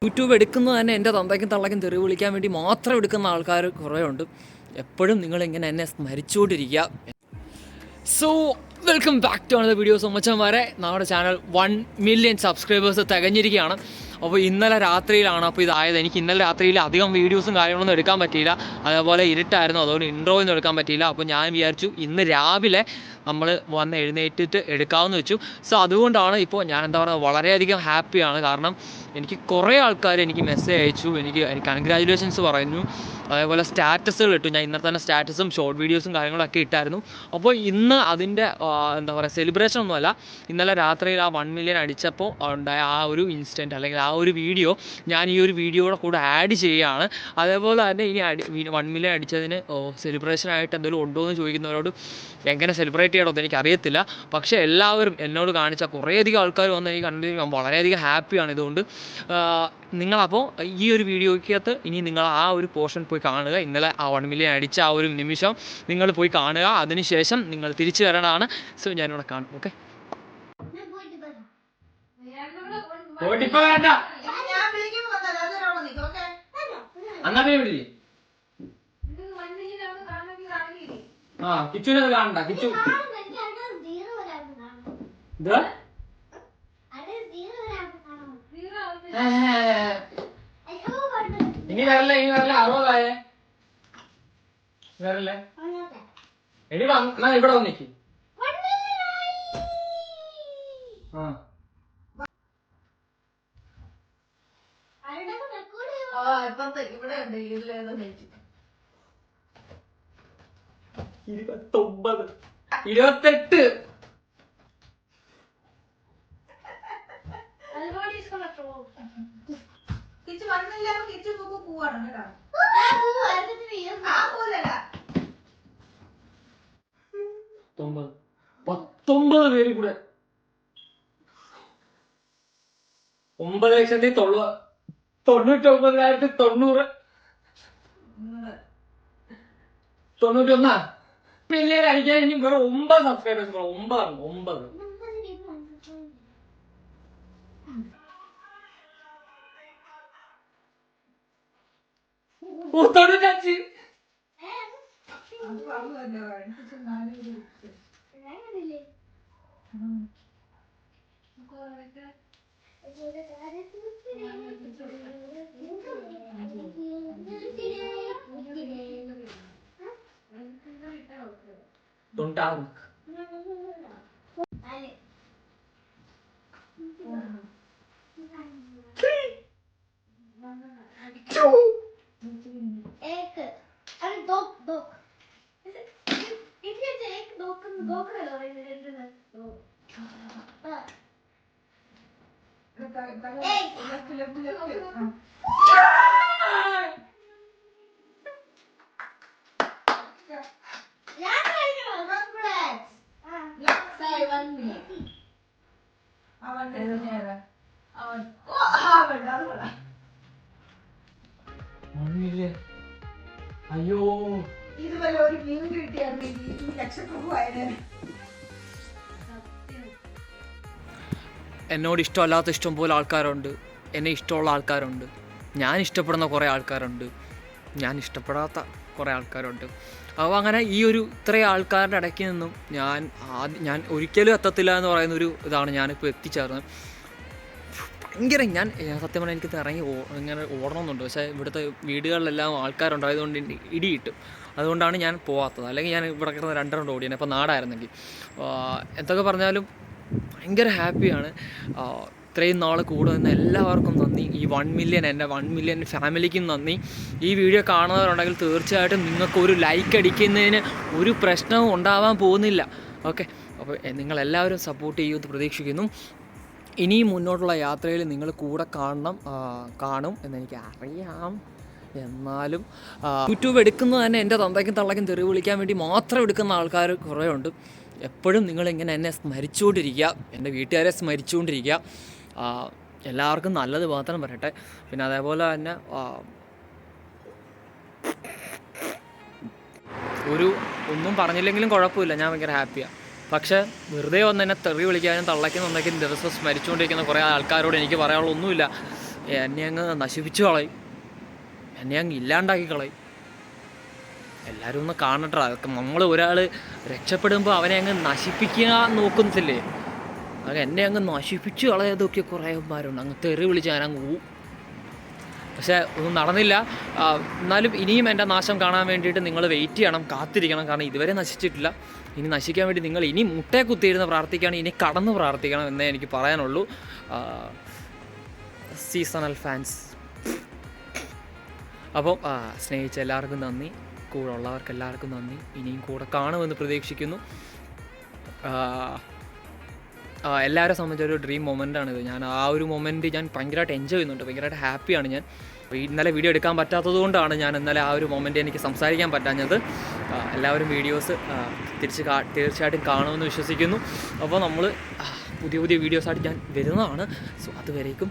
YouTube എടുക്കുന്നത് തന്നെ എൻ്റെ തന്തയ്ക്കും തള്ളയ്ക്കും തെറി വിളിക്കാൻ വേണ്ടി മാത്രം എടുക്കുന്ന ആൾക്കാർ കുറേ ഉണ്ട്. എപ്പോഴും നിങ്ങളിങ്ങനെ എന്നെ സ്മരിച്ചുകൊണ്ടിരിക്കുക. So welcome back to another video. മച്ചന്മാരെ, നമ്മുടെ ചാനൽ 1 മില്യൺ സബ്സ്ക്രൈബേഴ്സ് തികഞ്ഞിരിക്കുകയാണ്. അപ്പോൾ ഇന്നലെ രാത്രിയിലാണ് അപ്പോൾ ഇതായത്. എനിക്ക് ഇന്നലെ രാത്രിയിൽ അധികം വീഡിയോസും കാര്യങ്ങളൊന്നും എടുക്കാൻ പറ്റിയില്ല. അതേപോലെ ഇരുട്ടായിരുന്നു, അതുകൊണ്ട് ഇൻട്രോയൊന്നും എടുക്കാൻ പറ്റിയില്ല. അപ്പോൾ ഞാൻ വിചാരിച്ചു ഇന്ന് രാവിലെ നമ്മൾ വന്ന് എഴുന്നേറ്റിട്ട് എടുക്കാമെന്ന് വെച്ചു. സോ അതുകൊണ്ടാണ് ഇപ്പോൾ ഞാൻ എന്താ പറയുക, വളരെയധികം ഹാപ്പിയാണ്. കാരണം എനിക്ക് കുറേ ആൾക്കാർ എനിക്ക് മെസ്സേജ് അയച്ചു, എനിക്ക് കൺഗ്രാജുലേഷൻസ് പറഞ്ഞു, അതേപോലെ സ്റ്റാറ്റസുകൾ ഇട്ടു. ഞാൻ ഇന്നലെ തന്നെ സ്റ്റാറ്റസും ഷോർട്ട് വീഡിയോസും കാര്യങ്ങളൊക്കെ ഇട്ടായിരുന്നു. അപ്പോൾ ഇന്ന് അതിൻ്റെ എന്താ പറയുക, സെലിബ്രേഷൻ ഒന്നുമല്ല. ഇന്നലെ രാത്രിയിൽ ആ 1 മില്യൺ അടിച്ചപ്പോൾ ഉണ്ടായ ആ ഒരു ഇൻസ്റ്റൻറ്റ് അല്ലെങ്കിൽ ആ ഒരു വീഡിയോ ഞാൻ ഈ ഒരു വീഡിയോയുടെ കൂടെ ആഡ് ചെയ്യുകയാണ്. അതേപോലെ തന്നെ ഇനി 1 മില്യൺ അടിച്ചതിന് സെലിബ്രേഷനായിട്ട് എന്തെങ്കിലും ഉണ്ടോ എന്ന് ചോദിക്കുന്നവരോട് എങ്ങനെ സെലിബ്രേറ്റ് ചെയ്യണമെന്ന് എനിക്കറിയത്തില്ല. പക്ഷേ എല്ലാവരും എന്നോട് കാണിച്ച കുറേയധികം ആൾക്കാർ വന്ന് എനിക്ക് കണ്ടിട്ട് ഞാൻ വളരെയധികം ഹാപ്പിയാണ്. ഇതുകൊണ്ട് നിങ്ങളപ്പോൾ ഈ ഒരു വീഡിയോയ്ക്കകത്ത് ഇനി നിങ്ങൾ ആ ഒരു പോർഷൻ പോയി കാണുക. ഇന്നലെ ആ 1 മില്യൺ അടിച്ച ആ ഒരു നിമിഷം നിങ്ങൾ പോയി കാണുക. അതിനുശേഷം നിങ്ങൾ തിരിച്ചു വരണതാണ്. സോ ഞാനിവിടെ കാണും. ഓക്കെ, കിച്ചുനെ കാണണ്ട. കിച്ചു ഇനി വരല്ലേ, 60 വരല്ലേ. എടി വന്നാ ഇവിടെ വന്നിക്ക്. ഇവിടെ ഉണ്ട് 29 28 കിച്ചു വന്നില്ല. കിച്ചു പോവാണ് കേട്ടോ. 19 പേര് കൂടെ 9,99,991 മില്യൺ അടിക്കാൻ ഇനി വേറെ 9 സബ്സ്ക്രൈബേഴ്സ്. 9 95. അയ്യോ, ഇതുപോലെ ഒരു മീൻ കിട്ടിയായിരുന്നു 2 ലക്ഷം രൂപ ആയത്. എന്നോട് ഇഷ്ടമല്ലാത്ത ഇഷ്ടം പോലെ ആൾക്കാരുണ്ട്, എന്നെ ഇഷ്ടമുള്ള ആൾക്കാരുണ്ട്, ഞാൻ ഇഷ്ടപ്പെടുന്ന കുറേ ആൾക്കാരുണ്ട്, ഞാൻ ഇഷ്ടപ്പെടാത്ത കുറേ ആൾക്കാരുണ്ട്. അപ്പോൾ അങ്ങനെ ഈ ഒരു ഇത്രയും ആൾക്കാരുടെ ഇടയ്ക്ക് നിന്നും ഞാൻ ഒരിക്കലും എത്തത്തില്ല എന്ന് പറയുന്നൊരു ഇതാണ് ഞാനിപ്പോൾ എത്തിച്ചേർന്നത്. ഭയങ്കര ഞാൻ സത്യം പറഞ്ഞാൽ എനിക്ക് ഇറങ്ങി ഇങ്ങനെ ഓടണമെന്നുണ്ട്. പക്ഷേ ഇവിടുത്തെ വീടുകളിലെല്ലാം ആൾക്കാരുണ്ടായതുകൊണ്ട് ഇടി കിട്ടും. അതുകൊണ്ടാണ് ഞാൻ പോകാത്തത്. അല്ലെങ്കിൽ ഞാൻ ഇവിടെ കിടന്ന് 2 റൗണ്ട് ഓടിയാണ്. ഇപ്പോൾ നാടായിരുന്നെങ്കിൽ എന്തൊക്കെ പറഞ്ഞാലും ഭയങ്കര ഹാപ്പിയാണ്. ഇത്രയും നാൾ കൂടെ നിന്ന് എല്ലാവർക്കും നന്ദി. ഈ 1 മില്യൺ എൻ്റെ 1 മില്യൺ ഫാമിലിക്കും നന്ദി. ഈ വീഡിയോ കാണുന്നവരുണ്ടെങ്കിൽ തീർച്ചയായിട്ടും നിങ്ങൾക്കൊരു ലൈക്ക് അടിക്കുന്നതിന് ഒരു പ്രശ്നവും ഉണ്ടാവാൻ പോകുന്നില്ല. ഓക്കെ, അപ്പോൾ നിങ്ങളെല്ലാവരും സപ്പോർട്ട് ചെയ്യുമെന്ന് പ്രതീക്ഷിക്കുന്നു. ഇനിയും മുന്നോട്ടുള്ള യാത്രയിൽ നിങ്ങൾ കൂടെ കാണും എന്നെനിക്ക് അറിയാം. എന്നാലും യൂട്യൂബ് എടുക്കുന്നത് തന്നെ എൻ്റെ തന്തയ്ക്കും തള്ളയ്ക്കും തെറി വിളിക്കാൻ വേണ്ടി മാത്രം എടുക്കുന്ന ആൾക്കാർ കുറേ ഉണ്ട്. എപ്പോഴും നിങ്ങളിങ്ങനെ എന്നെ സ്മരിച്ചുകൊണ്ടിരിക്കുക, എൻ്റെ വീട്ടുകാരെ സ്മരിച്ചുകൊണ്ടിരിക്കുക. എല്ലാവർക്കും നല്ലത് മാത്രം പറയട്ടെ. പിന്നെ അതേപോലെ തന്നെ ഒന്നും പറഞ്ഞില്ലെങ്കിലും കുഴപ്പമില്ല, ഞാൻ ഭയങ്കര ഹാപ്പിയാണ്. പക്ഷേ വെറുതെ വന്ന് എന്നെ തെറി വിളിക്കാനും തള്ളയ്ക്കും ദിവസം സ്മരിച്ചുകൊണ്ടിരിക്കുന്ന കുറേ ആൾക്കാരോട് എനിക്ക് പറയാനുള്ള ഒന്നുമില്ല. എന്നെ അങ്ങ് നശിപ്പിച്ചു കളയും, എന്നെ അങ്ങ് ഇല്ലാണ്ടാക്കി കളയും. എല്ലാവരും ഒന്ന് കാണട്ടെ. അതൊക്കെ നമ്മൾ ഒരാൾ രക്ഷപ്പെടുമ്പോൾ അവനെ അങ്ങ് നശിപ്പിക്കാൻ നോക്കുന്നില്ലേ, അത് എന്നെ അങ്ങ് നശിപ്പിച്ച് കളയതൊക്കെ കുറേമാരുണ്ട്. അങ്ങ് തെറി വിളിച്ച് ഞാനങ്ങ് പോവും. പക്ഷേ ഒന്നും നടന്നില്ല. എന്നാലും ഇനിയും എൻ്റെ നാശം കാണാൻ വേണ്ടിയിട്ട് നിങ്ങൾ വെയിറ്റ് ചെയ്യണം, കാത്തിരിക്കണം. കാരണം ഇതുവരെ നശിച്ചിട്ടില്ല. ഇനി നശിക്കാൻ വേണ്ടി നിങ്ങൾ ഇനി മുട്ടയെ കുത്തിയിരുന്ന് പ്രാർത്ഥിക്കുകയാണ്, ഇനി കടന്ന് പ്രാർത്ഥിക്കണം എന്നേ എനിക്ക് പറയാനുള്ളൂ. Seasonal fans. അപ്പം സ്നേഹിച്ച എല്ലാവർക്കും നന്ദി, കൂടെ ഉള്ളവർക്ക് എല്ലാവർക്കും നന്ദി. ഇനിയും കൂടെ കാണുമെന്ന് പ്രതീക്ഷിക്കുന്നു. എല്ലാവരെ സംബന്ധിച്ചൊരു ഡ്രീം മൊമെൻ്റാണിത്. ഞാൻ ആ ഒരു മൊമെൻറ്റ് ഞാൻ ഭയങ്കരമായിട്ട് എൻജോയ് ചെയ്യുന്നുണ്ട്, ഭയങ്കരമായിട്ട് ഹാപ്പിയാണ് ഞാൻ. ഇന്നലെ വീഡിയോ എടുക്കാൻ പറ്റാത്തത് കൊണ്ടാണ് ഞാൻ ഇന്നലെ ആ ഒരു മൊമെൻറ്റ് എനിക്ക് സംസാരിക്കാൻ പറ്റാഞ്ഞത്. എല്ലാവരും വീഡിയോസ് തീർച്ചയായിട്ടും കാണുമെന്ന് വിശ്വസിക്കുന്നു. അപ്പോൾ നമ്മൾ പുതിയ വീഡിയോസായിട്ട് ഞാൻ വരുന്നതാണ്. സോ അതുവരേക്കും